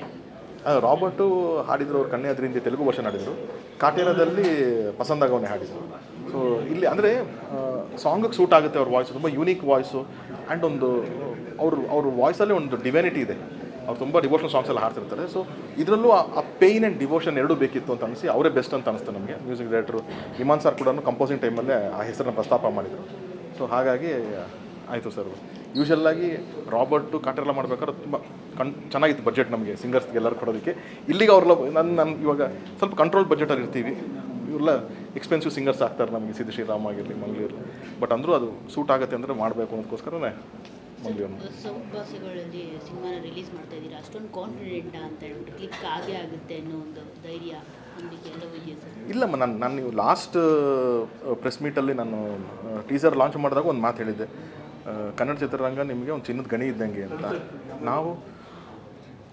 ರಾಬರ್ಟು ಹಾಡಿದ್ರು, ಅವ್ರ ಕಣ್ಣೆ ಅದರಿಂದ ತೆಲುಗು ವರ್ಷನ್ ಹಾಡಿದರು, ಕಾಟೇರದಲ್ಲಿ ಪಸಂದಾಗವನ್ನೇ ಹಾಡಿದರು. ಸೊ ಇಲ್ಲಿ ಅಂದರೆ ಸಾಂಗಿಗೆ ಸೂಟ್ ಆಗುತ್ತೆ ಅವ್ರ ವಾಯ್ಸು, ತುಂಬ ಯೂನಿಕ್ ವಾಯ್ಸು ಆ್ಯಂಡ್ ಒಂದು ಅವ್ರ ವಾಯ್ಸಲ್ಲೇ ಒಂದು ಡಿವೈನಿಟಿ ಇದೆ. ಅವ್ರು ತುಂಬ ಡಿವೋಷನಲ್ ಸಾಂಗ್ಸ್ ಎಲ್ಲ ಹಾಡ್ತಿರ್ತಾರೆ. ಸೊ ಇದರಲ್ಲೂ ಆ ಪೇಯ್ನ್ ಆ್ಯಂಡ್ ಡಿವೋಷನ್ ಎರಡೂ ಬೇಕಿತ್ತು ಅಂತ ಅನಿಸಿ ಅವರೇ ಬೆಸ್ಟ್ ಅಂತ ಅನಿಸ್ತು ನಮಗೆ. ಮ್ಯೂಸಿಕ್ ಡೈರೆಕ್ಟ್ರು ಇಮಾನ್ ಸರ್ ಕೂಡ ಕಂಪೋಸಿಂಗ್ ಟೈಮಲ್ಲೇ ಆ ಹೆಸರನ್ನ ಪ್ರಸ್ತಾಪ ಮಾಡಿದರು. ಸೊ ಹಾಗಾಗಿ ಆಯಿತು ಸರ್. ಯೂಶಲ್ಲಾಗಿ ರಾಬರ್ಟು ಕಾಟೆಲ್ಲ ಮಾಡ್ಬೇಕಾದ್ರೆ ತುಂಬ ಚೆನ್ನಾಗಿತ್ತು ಬಜೆಟ್ ನಮಗೆ ಸಿಂಗರ್ಸ್ಗೆ ಎಲ್ಲರೂ ಕೊಡೋದಕ್ಕೆ. ಇಲ್ಲಿಗೆ ಅವ್ರೆಲ್ಲ ನಾನು ಇವಾಗ ಸ್ವಲ್ಪ ಕಂಟ್ರೋಲ್ ಬಜೆಟಲ್ಲಿ ಇರ್ತೀವಿ, ಇವರೆಲ್ಲ ಎಕ್ಸ್ಪೆನ್ಸಿವ್ ಸಿಂಗರ್ಸ್ ಆಗ್ತಾರೆ ನಮಗೆ, ಸಿದ್ದು ಶ್ರೀರಾಮ್ ಆಗಿರಲಿ, ಮಂಗಳೂರು. ಬಟ್ ಅಂದರೂ ಅದು ಸೂಟ್ ಆಗುತ್ತೆ ಅಂದರೆ ಮಾಡಬೇಕು ಅನ್ನೋದಕ್ಕೋಸ್ಕರನೇ ಮಂಗಳೂರು. ಸೌತ್ ಭಾಷೆಗಳಲ್ಲಿ ಸಿನಿಮಾನ ರಿಲೀಸ್ ಮಾಡ್ತಾ ಇದ್ದೀರಾ, ಅಷ್ಟೊಂದು ಕಾನ್ಫಿಡೆಂಟಾ ಅಂತ ಹೇಳ್ಬಿಟ್ಟು ಕ್ಲಿಕ್ ಆಗೇ ಆಗುತ್ತೆ ಅನ್ನೋ ಒಂದು ಧೈರ್ಯ ನಂಬಿಕೆ ಎಲ್ಲವೂ ಇದೆಯಾ ಸರ್? ಇಲ್ಲಮ್ಮ, ನಾನು ನೀವು ಲಾಸ್ಟ್ ಪ್ರೆಸ್ ಮೀಟಲ್ಲಿ ನಾನು ಟೀಸರ್ ಲಾಂಚ್ ಮಾಡಿದಾಗ ಒಂದು ಮಾತು ಹೇಳಿದ್ದೆ, ಕನ್ನಡ ಚಿತ್ರರಂಗ ನಿಮಗೆ ಒಂದು ಚಿನ್ನದ ಗಣಿ ಇದ್ದಂಗೆ ಅಂತ.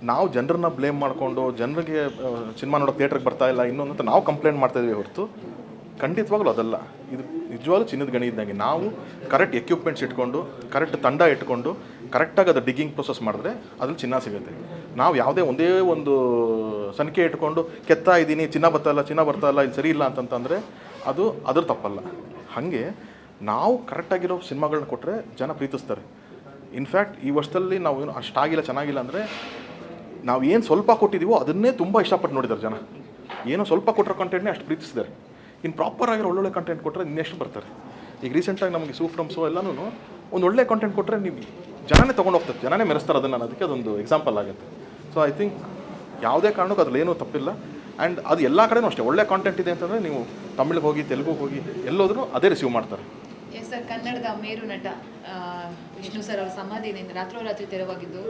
ನಾವು ಜನರನ್ನ ಬ್ಲೇಮ್ ಮಾಡಿಕೊಂಡು ಜನರಿಗೆ ಸಿನಿಮಾ ನೋಡೋಕೆ ಥಿಯೇಟ್ರಿಗೆ ಬರ್ತಾ ಇಲ್ಲ ಇನ್ನೊಂದು ಅಂತ ನಾವು ಕಂಪ್ಲೇಂಟ್ ಮಾಡ್ತಾಯಿದ್ವಿ ಹೊರತು ಖಂಡಿತವಾಗ್ಲೂ ಅದಲ್ಲ. ಇದು ನಿಜವಾಗ್ಲೂ ಚಿನ್ನದ ಗಣಿ ಇದ್ದಂಗೆ. ನಾವು ಕರೆಕ್ಟ್ ಎಕ್ವಿಪ್ಮೆಂಟ್ಸ್ ಇಟ್ಕೊಂಡು, ಕರೆಕ್ಟ್ ತಂಡ ಇಟ್ಕೊಂಡು, ಕರೆಕ್ಟಾಗಿ ಅದು ಡಿಗ್ಗಿಂಗ್ ಪ್ರೊಸೆಸ್ ಮಾಡಿದ್ರೆ ಅದ್ರಲ್ಲಿ ಚಿನ್ನ ಸಿಗುತ್ತೆ. ನಾವು ಯಾವುದೇ ಒಂದೇ ಒಂದು ಸಂಖ್ಯೆ ಇಟ್ಕೊಂಡು ಕೆತ್ತಾ ಇದ್ದೀನಿ, ಚಿನ್ನ ಬರ್ತಾ ಇಲ್ಲ ಇದು ಸರಿ ಇಲ್ಲ ಅಂತಂತಂದರೆ ಅದು ಅದ್ರ ತಪ್ಪಲ್ಲ. ಹಾಗೆ ನಾವು ಕರೆಕ್ಟಾಗಿರೋ ಸಿನಿಮಾಗಳನ್ನ ಕೊಟ್ಟರೆ ಜನ ಪ್ರೀತಿಸ್ತಾರೆ. ಇನ್ಫ್ಯಾಕ್ಟ್ ಈ ವರ್ಷದಲ್ಲಿ ನಾವು ಏನು ಅಷ್ಟಾಗಿಲ್ಲ ಚೆನ್ನಾಗಿಲ್ಲ ಅಂದರೆ ನಾವು ಏನು ಸ್ವಲ್ಪ ಕೊಟ್ಟಿದ್ದೀವೋ ಅದನ್ನೇ ತುಂಬ ಇಷ್ಟಪಟ್ಟು ನೋಡಿದ್ದಾರೆ ಜನ. ಏನೋ ಸ್ವಲ್ಪ ಕೊಟ್ಟಿರೋ ಕಂಟೆಂಟ್ನೇ ಅಷ್ಟು ಪ್ರೀತಿಸಿದ್ದಾರೆ. ಇನ್ನು ಪ್ರಾಪರ್ ಆಗಿರೋ ಒಳ್ಳೊಳ್ಳೆ ಕಂಟೆಂಟ್ ಕೊಟ್ಟರೆ ಇನ್ನೆಷ್ಟು ಬರ್ತಾರೆ. ಈಗ ರೀಸೆಂಟಾಗಿ ನಮಗೆ ಸೂಫ್ರಮ್ಸು ಎಲ್ಲನೂ ಒಂದು ಒಳ್ಳೆ ಕಂಟೆಂಟ್ ಕೊಟ್ಟರೆ ನೀವು ಜನನೇ ತೊಗೊಂಡು ಹೋಗ್ತಾರೆ, ಜನನೇ ಮೆರೆಸ್ತಾರೆ ಅದನ್ನು ಅನ್ನೋದಕ್ಕೆ ಅದೊಂದು ಎಕ್ಸಾಂಪಲ್ ಆಗುತ್ತೆ. ಸೊ ಐ ಥಿಂಕ್ ಯಾವುದೇ ಕಾರಣಕ್ಕೂ ಅದ್ರಲ್ಲಿ ಏನೂ ತಪ್ಪಿಲ್ಲ. ಆ್ಯಂಡ್ ಅದು ಎಲ್ಲ ಕಡೆನೂ ಅಷ್ಟೇ ಒಳ್ಳೆ ಕಾಂಟೆಂಟ್ ಇದೆ ಅಂತಂದರೆ ನೀವು ತಮಿಳಿಗೆ ಹೋಗಿ, ತೆಲುಗುಗೆ ಹೋಗಿ, ಎಲ್ಲೋದ್ರೂ ಅದೇ ರಿಸೀವ್ ಮಾಡ್ತಾರೆ. ಎಸ್ ಸರ್, ಕನ್ನಡದ ಮೇರು ನಟ ವಿಷ್ಣು ಸರ್ ಅವರ ಸಮಾಧಿ ರಾತ್ರೋರಾತ್ರಿ ತೆರವಾಗಿದ್ದು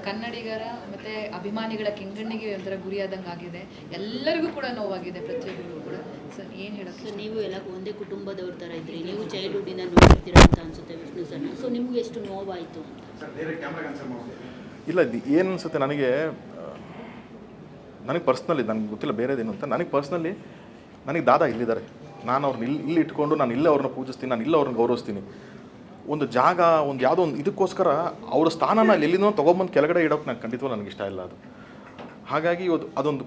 ಕನ್ನಡಿಗರ ಮತ್ತು ಅಭಿಮಾನಿಗಳ ಕೆಂಗಣ್ಣಿಗೆ ಒಂಥರ ಗುರಿಯಾದಂಗೆ ಆಗಿದೆ. ಎಲ್ಲರಿಗೂ ಕೂಡ ನೋವಾಗಿದೆ, ಪ್ರತಿಯೊಬ್ಬರಿಗೂ ಕೂಡ. ಸರ್ ಏನು ಹೇಳೋದು? ಸೊ ನೀವು ಎಲ್ಲ ಒಂದೇ ಕುಟುಂಬದವ್ರ ಥರ ಇದ್ರಿ, ನೀವು ಚೈಲ್ಡ್ಹುಡ್ಡಿಂದ ನೋಡಿರ್ತೀರ ಅಂತ ಅನಿಸುತ್ತೆ ವಿಷ್ಣು ಸರ್ನ. ಸೊ ನಿಮ್ಗೆ ಎಷ್ಟು ನೋವಾಯಿತು ಅಂತ? ಇಲ್ಲ, ಇದು ಏನು ಅನಿಸುತ್ತೆ ನನಗೆ ಪರ್ಸ್ನಲಿ, ನನಗೆ ಗೊತ್ತಿಲ್ಲ ಬೇರೆದೇನು ಅಂತ. ನನಗೆ ಪರ್ಸ್ನಲಿ ನನಗೆ ದಾದಾ ಇಲ್ಲಿದ್ದಾರೆ, ನಾನು ಅವ್ರನ್ನ ಇಲ್ಲಿ ಇಟ್ಕೊಂಡು ನಾನು ಇಲ್ಲೇ ಅವ್ರನ್ನ ಪೂಜಿಸ್ತೀನಿ, ನಾನು ಇಲ್ಲ ಅವ್ರನ್ನ ಗೌರವಿಸ್ತೀನಿ. ಒಂದು ಜಾಗ, ಒಂದು ಯಾವುದೋ ಒಂದು ಇದಕ್ಕೋಸ್ಕರ ಅವ್ರ ಸ್ಥಾನನ ಎಲ್ಲಿಂದೋ ತೊಗೊಂಬಂದು ಕೆಳಗಡೆ ಇಡೋಕೆ ನನಗೆ ಖಂಡಿತವೂ ನನಗೆ ಇಷ್ಟ ಇಲ್ಲ ಅದು. ಹಾಗಾಗಿ ಅದೊಂದು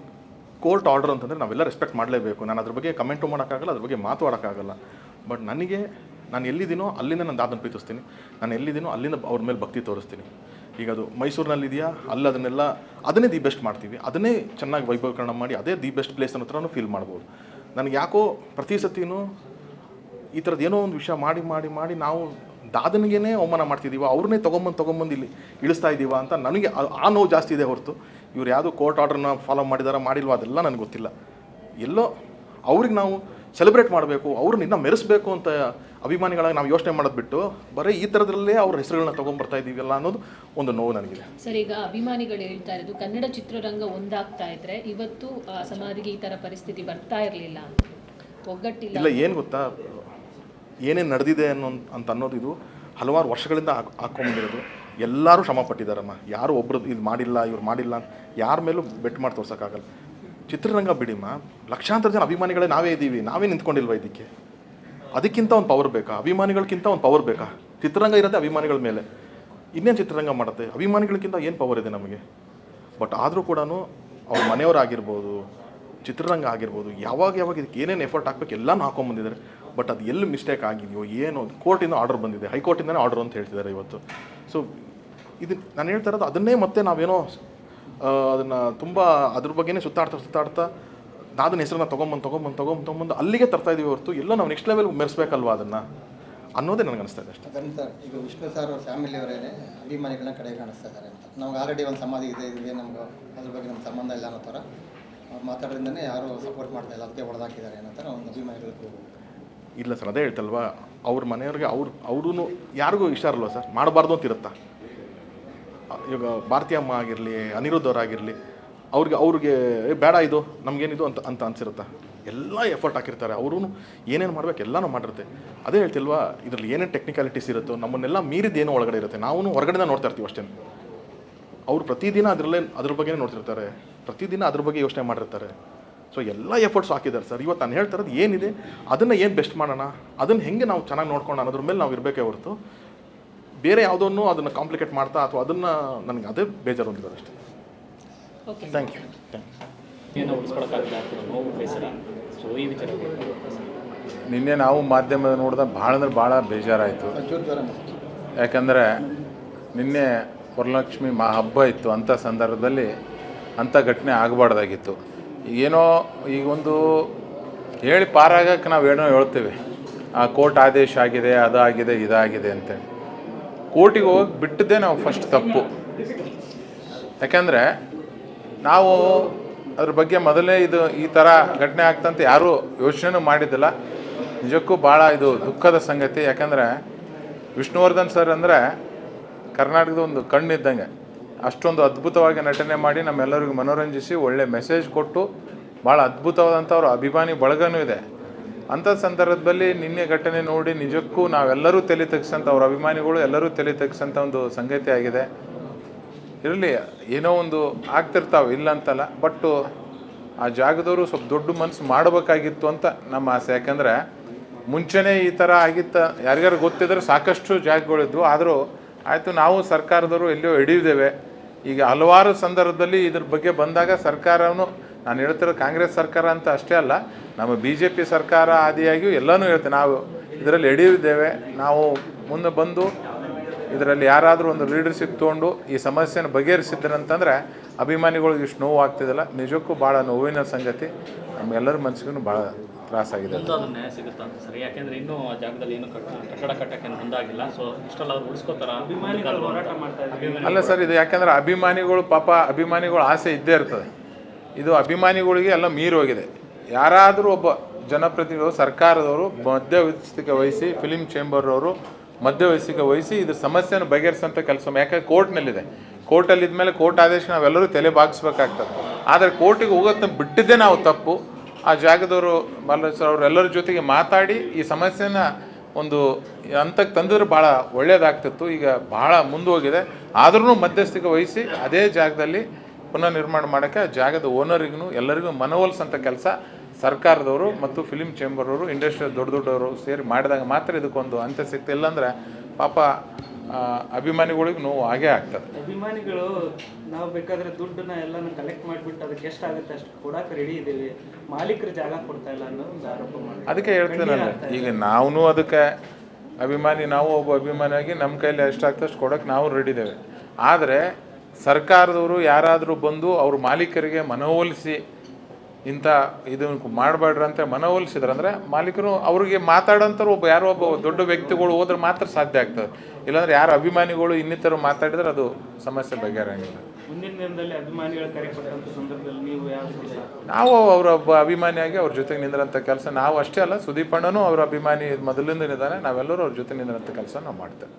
ಕೋರ್ಟ್ ಆರ್ಡರ್ ಅಂತಂದರೆ ನಾವೆಲ್ಲ ರೆಸ್ಪೆಕ್ಟ್ ಮಾಡಲೇಬೇಕು. ನಾನು ಅದ್ರ ಬಗ್ಗೆ ಕಮೆಂಟು ಮಾಡೋಕ್ಕಾಗಲ್ಲ, ಅದ್ರ ಬಗ್ಗೆ ಮಾತಾಡೋಕ್ಕಾಗಲ್ಲ. ಬಟ್ ನಾನು ಎಲ್ಲಿದ್ದೀನೋ ಅಲ್ಲಿಂದ ನಾನು ದಾದನ ಪ್ರೀತಿಸ್ತೀನಿ, ನಾನು ಎಲ್ಲಿದ್ದೀನೋ ಅಲ್ಲಿಂದ ಅವ್ರ ಮೇಲೆ ಭಕ್ತಿ ತೋರಿಸ್ತೀನಿ. ಈಗ ಅದು ಮೈಸೂರಿನಲ್ಲಿದೆಯಾ, ಅಲ್ಲಿ ಅದನ್ನೇ ದಿ ಬೆಸ್ಟ್ ಮಾಡ್ತೀವಿ, ಅದನ್ನೇ ಚೆನ್ನಾಗಿ ವೈಭವೀಕರಣ ಮಾಡಿ ಅದೇ ದಿ ಬೆಸ್ಟ್ ಪ್ಲೇಸ್ ಅನ್ನೋ ಥರನೂ ಫೀಲ್ ಮಾಡ್ಬೋದು. ನನಗೆ ಯಾಕೋ ಪ್ರತಿ ಸತಿನೂ ಈ ಥರದ್ದು ಏನೋ ಒಂದು ವಿಷಯ ಮಾಡಿ ನಾವು ದಾದನಿಗೇ ಅವಮಾನ ಮಾಡ್ತಿದ್ದೀವ, ಅವ್ರನ್ನೇ ತೊಗೊಂಬಂದು ಇಲ್ಲಿ ಇಳಿಸ್ತಾ ಇದ್ದೀವ ಅಂತ ನನಗೆ ಆ ನೋವು ಜಾಸ್ತಿ ಇದೆ ಹೊರತು ಇವ್ರು ಯಾವುದೋ ಕೋರ್ಟ್ ಆರ್ಡ್ರನ್ನ ಫಾಲೋ ಮಾಡಿಲ್ವ ಅದೆಲ್ಲ ನನಗೆ ಗೊತ್ತಿಲ್ಲ. ಎಲ್ಲೋ ಅವ್ರಿಗೆ ನಾವು ಸೆಲೆಬ್ರೇಟ್ ಮಾಡಬೇಕು, ಅವ್ರನ್ನ ಇನ್ನೂ ಮೆರೆಸಬೇಕು ಅಂತ ಅಭಿಮಾನಿಗಳಾಗಿ ನಾವು ಯೋಚನೆ ಮಾಡೋದು ಬಿಟ್ಟು ಬರೀ ಈ ಥರದ್ರಲ್ಲೇ ಅವ್ರ ಹೆಸರುಗಳನ್ನ ತೊಗೊಂಡ್ಬರ್ತಾ ಇದ್ದೀವಲ್ಲ ಅನ್ನೋದು ಒಂದು ನೋವು ನನಗಿದೆ. ಸರ್, ಈಗ ಅಭಿಮಾನಿಗಳು ಹೇಳ್ತಾ ಇರೋದು ಕನ್ನಡ ಚಿತ್ರರಂಗ ಒಂದಾಗ್ತಾ ಇದ್ರೆ ಇವತ್ತು ಸಮಾಧಿಗೆ ಈ ಥರ ಪರಿಸ್ಥಿತಿ ಬರ್ತಾ ಇರಲಿಲ್ಲ, ಒಗ್ಗಟ್ಟಿಲ್ಲ. ಇಲ್ಲ, ಏನು ಗೊತ್ತಾ, ಏನೇನು ನಡೆದಿದೆ ಅಂತ ಅನ್ನೋದು ಇದು ಹಲವಾರು ವರ್ಷಗಳಿಂದ ಹಾಕ್ಕೊಂಡ್ಬಂದಿರೋದು. ಎಲ್ಲರೂ ಶ್ರಮ ಪಟ್ಟಿದ್ದಾರಮ್ಮ, ಯಾರು ಒಬ್ಬರು ಇದು ಮಾಡಿಲ್ಲ ಇವ್ರು ಮಾಡಿಲ್ಲ ಅಂತ ಯಾರ ಮೇಲೂ ಬೆಟ್ ಮಾಡಿ ತೋರ್ಸೋಕ್ಕಾಗಲ್ಲ. ಚಿತ್ರರಂಗ ಬಿಡಿಮ್ಮ, ಲಕ್ಷಾಂತರ ಜನ ಅಭಿಮಾನಿಗಳೇ ನಾವೇ ಇದ್ದೀವಿ, ನಾವೇ ನಿಂತ್ಕೊಂಡಿಲ್ವ ಇದಕ್ಕೆ? ಅದಕ್ಕಿಂತ ಒಂದು ಪವರ್ ಬೇಕಾ? ಅಭಿಮಾನಿಗಳಿಗಿಂತ ಒಂದು ಪವರ್ ಬೇಕಾ? ಚಿತ್ರರಂಗ ಇರುತ್ತೆ ಅಭಿಮಾನಿಗಳ ಮೇಲೆ, ಇನ್ನೇನು ಚಿತ್ರರಂಗ ಮಾಡುತ್ತೆ? ಅಭಿಮಾನಿಗಳಿಗಿಂತ ಏನು ಪವರ್ ಇದೆ ನಮಗೆ? ಬಟ್ ಆದರೂ ಕೂಡ ಅವ್ರ ಮನೆಯವರಾಗಿರ್ಬೋದು, ಚಿತ್ರರಂಗ ಆಗಿರ್ಬೋದು, ಯಾವಾಗ ಇದಕ್ಕೆ ಏನೇನು ಎಫರ್ಟ್ ಹಾಕ್ಬೇಕು ಎಲ್ಲನೂ ಹಾಕೊಂಡ್ಬಂದಿದ್ದಾರೆ. ಬಟ್ ಅದು ಎಲ್ಲಿ ಮಿಸ್ಟೇಕ್ ಆಗಿದೆಯೋ ಏನೋ, ಕೋರ್ಟಿಂದ ಆರ್ಡರ್ ಬಂದಿದೆ, ಹೈಕೋರ್ಟಿಂದನೇ ಆರ್ಡರ್ ಅಂತ ಹೇಳ್ತಿದ್ದಾರೆ ಇವತ್ತು. ಸೊ ಇದು ನಾನು ಹೇಳ್ತಾ ಇರೋದು ಅದನ್ನೇ ಮತ್ತೆ ನಾವೇನೋ ಅದನ್ನು ತುಂಬ ಅದ್ರ ಬಗ್ಗೆನೇ ಸುತ್ತಾಡ್ತಾ ಅದನ್ನ ಹೆಸರನ್ನ ತೊಗೊಂಬಂದು ಅಲ್ಲಿಗೆ ತರ್ತಾ ಇದೀವಿ ಹೊರತು ಎಲ್ಲ ನಾವು ನೆಕ್ಸ್ಟ್ ಲೆವೆಲ್ಗೆ ಮೆರೆಸ್ಬೇಕಲ್ವ ಅದನ್ನು ಅನ್ನೋದೇ ನನಗೆ ಅನಿಸ್ತಾ ಇದೆ ಅಷ್ಟೇ. ಅದರಿಂದ ಈಗ ವಿಷ್ಣು ಸರ್ ಅವ್ರ ಫ್ಯಾಮಿಲಿಯವರೇ ಅಭಿಮಾನಿಗಳನ್ನ ಕಡೆ ಕಾಣಿಸ್ತಾ ಇದ್ದಾರೆ ಅಂತ. ನಮ್ಗೆ ಆಲ್ರೆಡಿ ಒಂದು ಸಮಾಧಿ ಇದೆ, ಇದಕ್ಕೆ ನಮ್ಗೆ ಅದ್ರ ಬಗ್ಗೆ ನಮ್ಮ ಸಂಬಂಧ ಇಲ್ಲ ಅನ್ನೋ ಥರ ಅವ್ರು ಮಾತಾಡೋದ್ರಿಂದನೇ ಯಾರು ಸಪೋರ್ಟ್ ಮಾಡ್ತಾ ಇಲ್ಲ, ಅದಕ್ಕೆ ಹೊಡೆದಾಕಿದ್ದಾರೆ ಅನ್ನೋ ಥರ ಒಂದು ಅಭಿಮಾನಿಗಳು. ಇಲ್ಲ ಸರ್, ಅದೇ ಹೇಳ್ತಲ್ವ, ಅವ್ರ ಮನೆಯವ್ರಿಗೆ ಅವ್ರೂ ಯಾರಿಗೂ ಇಷ್ಟ ಇರಲ್ವ ಸರ್, ಮಾಡಬಾರ್ದು ಅಂತ ಇರುತ್ತಾ? ಇವಾಗ ಭಾರತೀಯ ಅಮ್ಮ ಆಗಿರಲಿ, ಅನಿರುದ್ಧ ಅವರಾಗಿರಲಿ, ಅವ್ರಿಗೆ ಬೇಡ ಇದು ನಮಗೇನಿದು ಅಂತ ಅನ್ಸಿರುತ್ತಾ? ಎಲ್ಲ ಎಫರ್ಟ್ ಹಾಕಿರ್ತಾರೆ, ಅವರು ಏನೇನು ಮಾಡ್ಬೇಕು ಎಲ್ಲನೂ ಮಾಡಿರುತ್ತೆ. ಅದೇ ಹೇಳ್ತಿಲ್ವಾ, ಇದರಲ್ಲಿ ಏನೇನು ಟೆಕ್ನಿಕಾಲಿಟೀಸ್ ಇರುತ್ತೋ ನಮ್ಮನ್ನೆಲ್ಲ ಮೀರಿದ ಏನೋ ಒಳಗಡೆ ಇರುತ್ತೆ, ನಾವು ಹೊರಗಡೆನ ನೋಡ್ತಾ ಇರ್ತೀವಿ ಅಷ್ಟೇ. ಅವ್ರು ಪ್ರತಿದಿನ ಅದ್ರ ಬಗ್ಗೆ ನೋಡ್ತಿರ್ತಾರೆ, ಪ್ರತಿದಿನ ಅದ್ರ ಬಗ್ಗೆ ಯೋಚನೆ ಮಾಡಿರ್ತಾರೆ. ಸೊ ಎಲ್ಲ ಎಫರ್ಟ್ಸ್ ಹಾಕಿದ್ದಾರೆ ಸರ್. ಇವತ್ತು ನಾನು ಹೇಳ್ತಾ ಇರೋದು ಏನಿದೆ ಅದನ್ನು ಏನು ಬೆಸ್ಟ್ ಮಾಡೋಣ, ಅದನ್ನು ಹೆಂಗೆ ನಾವು ಚೆನ್ನಾಗಿ ನೋಡ್ಕೊಂಡು ಅನ್ನೋದ್ರ ಮೇಲೆ ನಾವು ಇರಬೇಕೇ ಹೊರತು ಬೇರೆ ಯಾವುದನ್ನು ಅದನ್ನು ಕಾಂಪ್ಲಿಕೇಟ್ ಮಾಡ್ತಾ ಅಥವಾ ಅದನ್ನು ನನಗೆ ಅದೇ ಬೇಜಾರು ಹೊಂದಿರೋದು ಅಷ್ಟೇ. Thank you. ಏನೋ ಉಳಿಸ್ಕೊಳಕ್ಕಾಗಲ್ಲ ಆಗ್ತಿರೋ ನೋವು ಬೇಸರ, ಸೊ ಈ ವಿಚಾರ ನಿನ್ನೆ ನಾವು ಮಾಧ್ಯಮದ ನೋಡಿದಾಗ ಭಾಳ ಅಂದ್ರೆ ಭಾಳ ಬೇಜಾರಾಯಿತು. ಒಂಚೂರು ಜ್ವರ ಯಾಕಂದರೆ ನಿನ್ನೆ ವರಲಕ್ಷ್ಮಿ ಹಬ್ಬ ಇತ್ತು. ಅಂಥ ಸಂದರ್ಭದಲ್ಲಿ ಅಂಥ ಘಟನೆ ಆಗಬಾರ್ದಾಗಿತ್ತು. ಏನೋ ಈಗ ಒಂದು ಹೇಳಿ ಪಾರಾಗಕ್ಕೆ ನಾವು ಏನೋ ಹೇಳ್ತೀವಿ, ಆ ಕೋರ್ಟ್ ಆದೇಶ ಆಗಿದೆ, ಅದಾಗಿದೆ, ಇದಾಗಿದೆ ಅಂತೇಳಿ. ಕೋರ್ಟಿಗೆ ಹೋಗಿ ಬಿಟ್ಟದ್ದೇ ನಾವು ಫಸ್ಟ್ ತಪ್ಪು. ಯಾಕಂದರೆ ನಾವು ಅದ್ರ ಬಗ್ಗೆ ಮೊದಲೇ ಈ ಥರ ಘಟನೆ ಆಗ್ತಂತ ಯಾರೂ ಯೋಚನೆ ಮಾಡಿದ್ದಿಲ್ಲ. ನಿಜಕ್ಕೂ ಭಾಳ ಇದು ದುಃಖದ ಸಂಗತಿ. ಯಾಕಂದರೆ ವಿಷ್ಣುವರ್ಧನ್ ಸರ್ ಅಂದರೆ ಕರ್ನಾಟಕದ ಒಂದು ಕಣ್ಣಿದ್ದಂಗೆ. ಅಷ್ಟೊಂದು ಅದ್ಭುತವಾಗಿ ನಟನೆ ಮಾಡಿ ನಮ್ಮೆಲ್ಲರಿಗೂ ಮನೋರಂಜಿಸಿ ಒಳ್ಳೆ ಮೆಸೇಜ್ ಕೊಟ್ಟು ಭಾಳ ಅದ್ಭುತವಾದಂಥ ಅವ್ರ ಅಭಿಮಾನಿ ಬಳಗನೂ ಇದೆ. ಅಂಥ ಸಂದರ್ಭದಲ್ಲಿ ನಿನ್ನೆ ಘಟನೆ ನೋಡಿ ನಿಜಕ್ಕೂ ನಾವೆಲ್ಲರೂ ತಲೆ ತೆಗ್ಸಂಥ ಅವ್ರ ಅಭಿಮಾನಿಗಳು ಎಲ್ಲರೂ ತಲೆ ತೆಗ್ಸಂಥ ಒಂದು ಸಂಗತಿ ಆಗಿದೆ. ಇರಲಿ, ಏನೋ ಒಂದು ಆಗ್ತಿರ್ತಾವೆ, ಇಲ್ಲ ಅಂತಲ್ಲ, ಬಟ್ಟು ಆ ಜಾಗದವರು ಸ್ವಲ್ಪ ದೊಡ್ಡ ಮನಸ್ಸು ಮಾಡಬೇಕಾಗಿತ್ತು ಅಂತ ನಮ್ಮ ಆಸೆ. ಯಾಕಂದರೆ ಮುಂಚೆನೇ ಈ ಥರ ಆಗಿತ್ತ ಯಾರಿಗಾರು ಗೊತ್ತಿದ್ರೆ ಸಾಕಷ್ಟು ಜಾಗಗಳಿದ್ವು. ಆದರೂ ಆಯಿತು, ನಾವು ಸರ್ಕಾರದವರು ಎಲ್ಲಿಯೋ ಹಿಡಿಯುತ್ತೇವೆ. ಈಗ ಹಲವಾರು ಸಂದರ್ಭದಲ್ಲಿ ಇದ್ರ ಬಗ್ಗೆ ಬಂದಾಗ ಸರ್ಕಾರವನ್ನು, ನಾನು ಹೇಳ್ತಿರೋ ಕಾಂಗ್ರೆಸ್ ಸರ್ಕಾರ ಅಂತ ಅಷ್ಟೇ ಅಲ್ಲ, ನಮ್ಮ BJP ಸರ್ಕಾರ ಆದಿಯಾಗಿಯೂ ಎಲ್ಲನೂ ಹೇಳ್ತೇವೆ, ನಾವು ಇದರಲ್ಲಿ ಹಿಡಿಯುತ್ತೇವೆ. ನಾವು ಮುಂದೆ ಬಂದು ಇದರಲ್ಲಿ ಯಾರಾದರೂ ಒಂದು ಲೀಡರ್ಶಿಪ್ ತೊಗೊಂಡು ಈ ಸಮಸ್ಯೆನ ಬಗೆಹರಿಸಿದ್ರಂತಂದರೆ ಅಭಿಮಾನಿಗಳಿಗೆ ಇಷ್ಟು ನೋವು ಆಗ್ತಿದ್ದಿಲ್ಲ. ನಿಜಕ್ಕೂ ಭಾಳ ನೋವಿನ ಸಂಗತಿ. ನಮ್ಮೆಲ್ಲರ ಮನಸ್ಸಿಗೂ ಭಾಳ ತ್ರಾಸಾಗಿದೆ. ಅದನ್ನು ನ್ಯಾಯ ಸಿಗುತ್ತಾ ಅಂತ ಸರ್? ಯಾಕೆಂದರೆ ಇನ್ನೂ ಆ ಜಾಗದಲ್ಲಿ ಏನು ಕಟ್ಟಡ ಕಟ್ಟಕ್ಕೆ ಮುಂದಾಗಿಲ್ಲ. ಸೊ ಇಷ್ಟೆಲ್ಲ ಅವ್ರು ಉಳಿಸ್ಕೋತಾರ ಅಭಿಮಾನಿಗಳು ಹೋರಾಟ ಮಾಡ್ತಾ ಇದ್ದಾರೆ. ಅಲ್ಲ ಸರ್, ಇದು ಯಾಕೆಂದರೆ ಅಭಿಮಾನಿಗಳು ಪಾಪ ಅಭಿಮಾನಿಗಳು ಆಸೆ ಇದ್ದೇ ಇರ್ತದೆ. ಇದು ಅಭಿಮಾನಿಗಳಿಗೆ ಎಲ್ಲ ಮೀರೋಗಿದೆ. ಯಾರಾದರೂ ಒಬ್ಬ ಜನಪ್ರತಿನಿಧಿಗಳು, ಸರ್ಕಾರದವರು ಮಧ್ಯವಸ್ಥಿಕೆ ವಹಿಸಿ, ಫಿಲಿಂ ಚೇಂಬರ್ರವರು ಮಧ್ಯವಸ್ಥಿಕೆ ವಹಿಸಿ ಇದ್ರ ಸಮಸ್ಯೆಯನ್ನು ಬಗೆಹರಿಸೋಂಥ ಕೆಲಸ. ಯಾಕಂದರೆ ಕೋರ್ಟ್ನಲ್ಲಿದೆ, ಕೋರ್ಟಲ್ಲಿದ್ದ ಕೋರ್ಟ್ ಆದೇಶ ನಾವೆಲ್ಲರೂ ತಲೆ ಬಾಗಿಸ್ಬೇಕಾಗ್ತದೆ. ಆದರೆ ಕೋರ್ಟಿಗೆ ಹೋಗೋದನ್ನ ಬಿಟ್ಟಿದ್ದೇ ನಾವು ತಪ್ಪು. ಆ ಜಾಗದವರು ಮಲ್ಲೇಶ್ವರ ಅವರೆಲ್ಲರ ಜೊತೆಗೆ ಮಾತಾಡಿ ಈ ಸಮಸ್ಯೆನ ಒಂದು ಹಂತಕ್ಕೆ ತಂದಿದ್ರೆ ಭಾಳ ಒಳ್ಳೆಯದಾಗ್ತಿತ್ತು. ಈಗ ಭಾಳ ಮುಂದೋಗಿದೆ. ಆದ್ರೂ ಮಧ್ಯಸ್ಥಿಕೆ ವಹಿಸಿ ಅದೇ ಜಾಗದಲ್ಲಿ ಪುನಃ ನಿರ್ಮಾಣ ಮಾಡೋಕ್ಕೆ ಜಾಗದ ಓನರಿಗೂ ಎಲ್ಲರಿಗೂ ಮನವೊಲಿಸೋಂಥ ಕೆಲಸ ಸರ್ಕಾರದವರು ಮತ್ತು ಫಿಲಿಂ ಚೇಂಬರ್ವರು, ಇಂಡಸ್ಟ್ರಿಯಲ್ ದೊಡ್ಡವರು ಸೇರಿ ಮಾಡಿದಾಗ ಮಾತ್ರ ಇದಕ್ಕೊಂದು ಅಂತ್ಯ ಸಿಗ್ತಾ. ಇಲ್ಲಾಂದರೆ ಪಾಪ ಅಭಿಮಾನಿಗಳಿಗೆ ನೋವು ಆಗೇ ಆಗ್ತದೆ. ಅಭಿಮಾನಿಗಳು ನಾವು ಬೇಕಾದರೆ ದುಡ್ಡನ್ನ ಎಲ್ಲನೂ ಕಲೆಕ್ಟ್ ಮಾಡಿಬಿಟ್ಟು ಅದಕ್ಕೆ ಎಷ್ಟಾಗುತ್ತೆ ಅಷ್ಟು ಕೊಡೋಕೆ ರೆಡಿ ಇದ್ದೀವಿ, ಮಾಲೀಕರು ಜಾಗ ಕೊಡ್ತಾ ಇಲ್ಲ ಅನ್ನೋ ಒಂದು ಆರೋಪ ಮಾಡಿ. ಅದಕ್ಕೆ ಹೇಳ್ತೀನಲ್ಲ, ಈಗ ನಾವು ಅದಕ್ಕೆ ಅಭಿಮಾನಿ, ನಾವು ಒಬ್ಬ ಅಭಿಮಾನಿಯಾಗಿ ನಮ್ಮ ಕೈಲಿ ಎಷ್ಟಾಗ್ತದೆ ಅಷ್ಟು ಕೊಡೋಕ್ಕೆ ನಾವು ರೆಡಿ ಇದ್ದೇವೆ. ಆದರೆ ಸರ್ಕಾರದವರು ಯಾರಾದರೂ ಬಂದು ಅವ್ರ ಮಾಲೀಕರಿಗೆ ಮನವೊಲಿಸಿ ಇಂಥ ಇದನ್ನು ಮಾಡಬೇಡ್ರಿ ಅಂತ ಮನವೊಲಿಸಿದ್ರೆ ಅಂದರೆ ಮಾಲೀಕರು ಅವ್ರಿಗೆ ಮಾತಾಡೋಂಥವ್ರು ಯಾರೋ ಒಬ್ಬ ದೊಡ್ಡ ವ್ಯಕ್ತಿಗಳು ಹೋದ್ರೆ ಮಾತ್ರ ಸಾಧ್ಯ ಆಗ್ತದೆ. ಇಲ್ಲಾಂದ್ರೆ ಯಾರು ಅಭಿಮಾನಿಗಳು ಇನ್ನಿತರು ಮಾತಾಡಿದ್ರೆ ಅದು ಸಮಸ್ಯೆ ಬಗೆಹರಂಗಿಲ್ಲ. ಮುಂದಿನ ದಿನದಲ್ಲಿ ಅಭಿಮಾನಿಗಳ ಕರೆ ಕೊಟ್ಟಂಥ ಸಂದರ್ಭದಲ್ಲಿ ನೀವು ಯಾವ ನಾವು ಅವರೊಬ್ಬ ಅಭಿಮಾನಿಯಾಗಿ ಅವ್ರ ಜೊತೆಗೆ ನಿಂದ್ರಂಥ ಕೆಲಸ, ನಾವು ಅಷ್ಟೇ ಅಲ್ಲ, ಸುದೀಪ್ ಅಣ್ಣನೂ ಅವರ ಅಭಿಮಾನಿ ಮೊದಲಿಂದ ಇದ್ದಾನೆ. ನಾವೆಲ್ಲರೂ ಅವ್ರ ಜೊತೆ ನಿಂದ್ರಂಥ ಕೆಲಸ ನಾವು ಮಾಡ್ತೇವೆ.